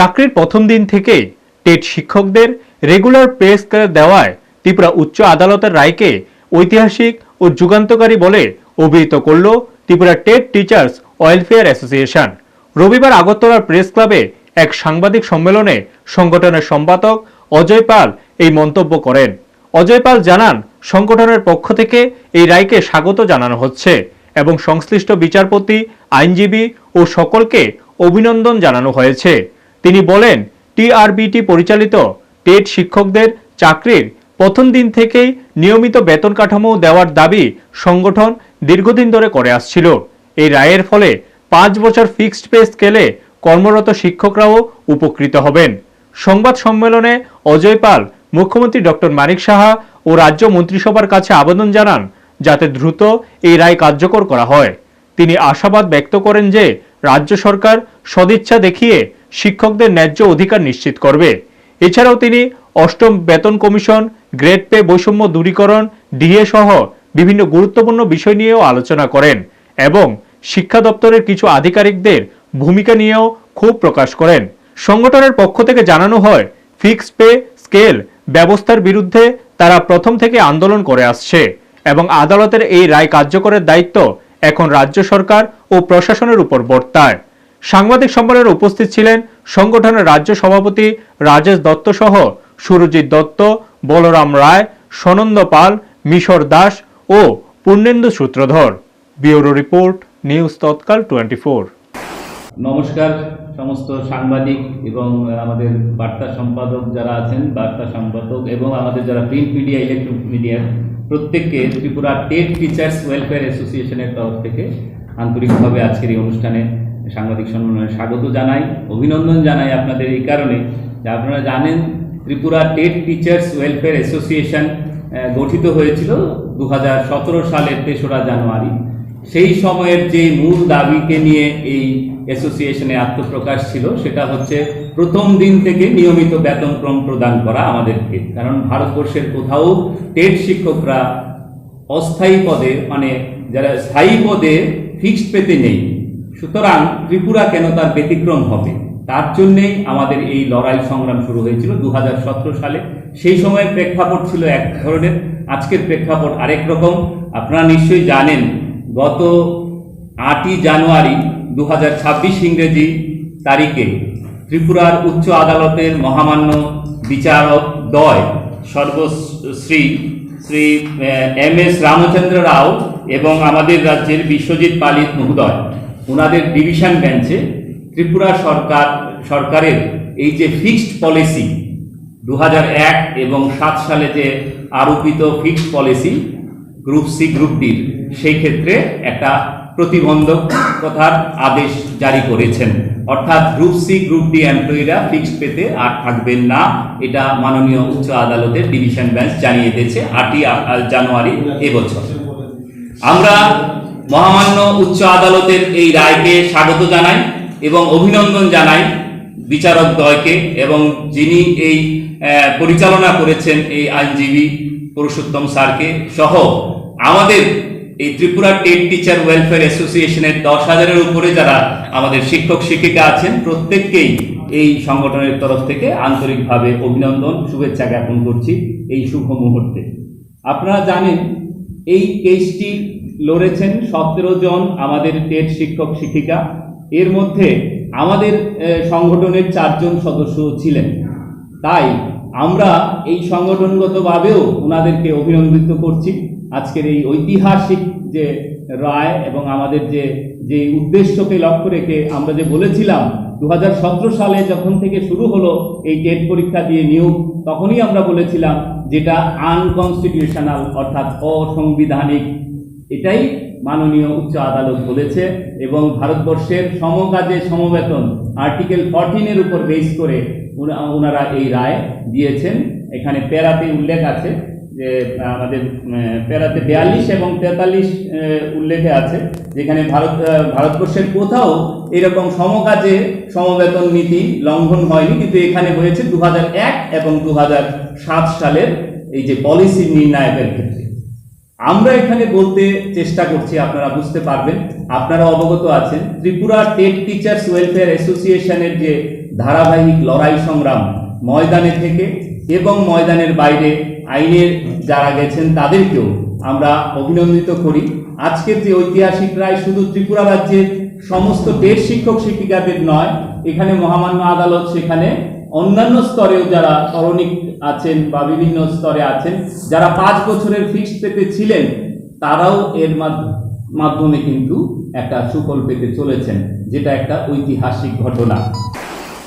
চাকরির প্রথম দিন থেকে টেট শিক্ষকদের রেগুলার পে স্কেল দেওয়ায় ত্রিপুরা উচ্চ আদালতের রায়কে ঐতিহাসিক ও যুগান্তকারী বলে অভিহিত করল Tripura TET teachers welfare association. রবিবার আগরতলার প্রেস ক্লাবে এক সাংবাদিক সম্মেলনে সংগঠনের সম্পাদক অজয় পাল এই মন্তব্য করেন। অজয় পাল জানান, সংগঠনের পক্ষ থেকে এই রায়কে স্বাগত জানানো হচ্ছে এবং সংশ্লিষ্ট বিচারপতি, আইনজীবী ও সকলকে অভিনন্দন জানানো হয়েছে। তিনি বলেন, টিআরবিটি পরিচালিত টেট শিক্ষকদের চাকরির প্রথম দিন থেকেই নিয়মিত বেতন কাঠামো দেওয়ার দাবি সংগঠন দীর্ঘদিন ধরে করে আসছিল। এই রায়ের ফলে 5 বছর ফিক্সড পে স্কেলে কর্মরত শিক্ষকরাও উপকৃত হবেন। সংবাদ সম্মেলনে অজয় পাল মুখ্যমন্ত্রী ডক্টর মানিক সাহা ও রাজ্য মন্ত্রিসভার কাছে আবেদন জানান যাতে দ্রুত এই রায় কার্যকর করা হয়। তিনি আশাবাদ ব্যক্ত করেন যে রাজ্য সরকার সদিচ্ছা দেখিয়ে শিক্ষকদের ন্যায্য অধিকার নিশ্চিত করবে। এছাড়াও তিনি অষ্টম বেতন কমিশন, গ্রেড পে বৈষম্য দূরীকরণ, ডিএ সহ বিভিন্ন গুরুত্বপূর্ণ বিষয় নিয়েও আলোচনা করেন এবং শিক্ষা দপ্তরের কিছু আধিকারিকদের ভূমিকা নিয়েও ক্ষোভ প্রকাশ করেন। সংগঠনের পক্ষ থেকে জানানো হয়, ফিক্সড পে স্কেল ব্যবস্থার বিরুদ্ধে তারা প্রথম থেকে আন্দোলন করে আসছে এবং আদালতের এই রায় কার্যকরের দায়িত্ব এখন রাজ্য সরকার ও প্রশাসনের উপর বর্তায়। সাংবাদিক সম্মেলনে উপস্থিত ছিলেন সংগঠনের রাজ্য সভাপতি রাজেশ দত্ত সহ সুরজিৎ দত্ত, বলরাম রায়, সনন্দ পাল, মিশর দাস ও পূর্ণেন্দু সূত্রধর। ব্যুরো রিপোর্ট, নিউজ তৎকাল 24। নমস্কার সমস্ত সাংবাদিক এবং আমাদের বার্তা সম্পাদক যারা আছেন, বার্তা সম্পাদক এবং আমাদের যারা প্রিন্ট মিডিয়া, ইলেকট্রনিক মিডিয়ার প্রত্যেককে ত্রিপুরা টেট টিচার্স ওয়েলফেয়ার অ্যাসোসিয়েশনের তরফ থেকে আন্তরিকভাবে আজকের এই অনুষ্ঠানে সাংবাদিক সম্মেলনে স্বাগত জানাই, অভিনন্দন জানাই আপনাদের এই কারণে যে আপনারা জানেন Tripura TET teachers welfare association গঠিত হয়েছিল 2017 সালের 3রা জানুয়ারি। সেই সময়ের যে মূল দাবিকে নিয়ে এই অ্যাসোসিয়েশনে আত্মপ্রকাশ ছিল সেটা হচ্ছে প্রথম দিন থেকে নিয়মিত বেতনক্রম প্রদান করা আমাদেরকে। কারণ ভারতবর্ষের কোথাও টেট শিক্ষকরা অস্থায়ী পদে মানে যারা স্থায়ী পদে ফিক্সড পেতে নেই, সুতরাং ত্রিপুরা কেন তার ব্যতিক্রম হবে, তার জন্যেই আমাদের এই লড়াই সংগ্রাম শুরু হয়েছিল 2017 সালে। সেই সময়ের প্রেক্ষাপট ছিল এক ধরনের, আজকের প্রেক্ষাপট আরেক রকম। আপনারা নিশ্চয়ই জানেন গত 8ই জানুয়ারি 2026 ইংরেজি তারিখে ত্রিপুরার উচ্চ আদালতের মহামান্য বিচারক দ্বয় সর্বশ্রী শ্রী MS রামচন্দ্র রাও এবং আমাদের রাজ্যের বিশ্বজিৎ পালিত মহোদয় ওনাদের ডিভিশন বেঞ্চে ত্রিপুরা সরকারের এই যে ফিক্সড পলিসি 2001 এবং 7 সালে যে আরোপিত fixed policy group C group ডির সেই ক্ষেত্রে একটা প্রতিবন্ধকতার আদেশ জারি করেছেন। অর্থাৎ গ্রুপ সি গ্রুপ ডি এমপ্লয়িরা ফিক্সড পেতে আর থাকবেন না, এটা মাননীয় উচ্চ আদালতের ডিভিশন বেঞ্চ জানিয়ে দিয়েছে 8ই জানুয়ারি এবছর। আমরা মহামান্য উচ্চ আদালতের এই রায়কে স্বাগত জানাই এবং অভিনন্দন জানাই বিচারক দ্বয়কে এবং যিনি এই পরিচালনা করেছেন এই আইনজীবী পুরুষোত্তম স্যারকে সহ আমাদের এই ত্রিপুরা টেট টিচার ওয়েলফেয়ার অ্যাসোসিয়েশনের 10,000-এর উপরে যারা আমাদের শিক্ষক শিক্ষিকা আছেন প্রত্যেককেই এই সংগঠনের তরফ থেকে আন্তরিকভাবে অভিনন্দন, শুভেচ্ছা জ্ঞাপন করছি এই শুভ মুহূর্তে। আপনারা জানেন এই কেসটি লড়েছেন 17 জন আমাদের টেট শিক্ষক শিক্ষিকা, এর মধ্যে আমাদের সংগঠনের 4 জন সদস্য ছিলেন। তাই আমরা এই সংগঠনগতভাবেও ওনাদেরকে অভিনন্দিত করছি আজকের এই ঐতিহাসিক যে রায় এবং আমাদের যে উদ্দেশ্যকে লক্ষ্য রেখে আমরা যে বলেছিলাম 2017 সালে যখন থেকে শুরু হলো এই টেট পরীক্ষা দিয়ে নিয়োগ, তখনই আমরা বলেছিলাম যেটা আনকনস্টিটিউশনাল অর্থাৎ অসাংবিধানিক, এটাই মাননীয় উচ্চ আদালত বলেছে এবং ভারতবর্ষের সমকাজে সমবেতন আর্টিকেল 14-এর উপর বেস করে ওনারা এই রায় দিয়েছেন। এখানে প্যারাতে উল্লেখ আছে যে আমাদের প্যারাতে 42 এবং 43 উল্লেখে আছে, যেখানে ভারতবর্ষের কোথাও এরকম সমকাজে সমবেতন নীতি লঙ্ঘন হয়নি, কিন্তু এখানে হয়েছে 2001 এবং 2007 সালের এই যে পলিসি নির্ণায়কের ক্ষেত্রে। আমরা এখানে বলতে চেষ্টা করছি, আপনারা বুঝতে পারবেন, আপনারা অবগত আছেন ত্রিপুরা টেট টিচার্স ওয়েলফেয়ার অ্যাসোসিয়েশনের যে ধারাবাহিক লড়াই সংগ্রাম ময়দানে থেকে এবং ময়দানের বাইরে আইনের যারা গেছেন তাদেরকেও আমরা অভিনন্দিত করি। আজকের যে ঐতিহাসিক রায় শুধু ত্রিপুরা রাজ্যের সমস্ত টেট শিক্ষক শিক্ষিকাদের নয়, এখানে মহামান্য আদালত সেখানে অন্যান্য স্তরেও যারা করণিক আছেন বা বিভিন্ন স্তরে আছেন, যারা 5 বছরের ফিক্সড পেতে ছিলেন, তারাও এর মাধ্যমে কিন্তু একটা সুফল পেতে চলেছেন, যেটা একটা ঐতিহাসিক ঘটনা।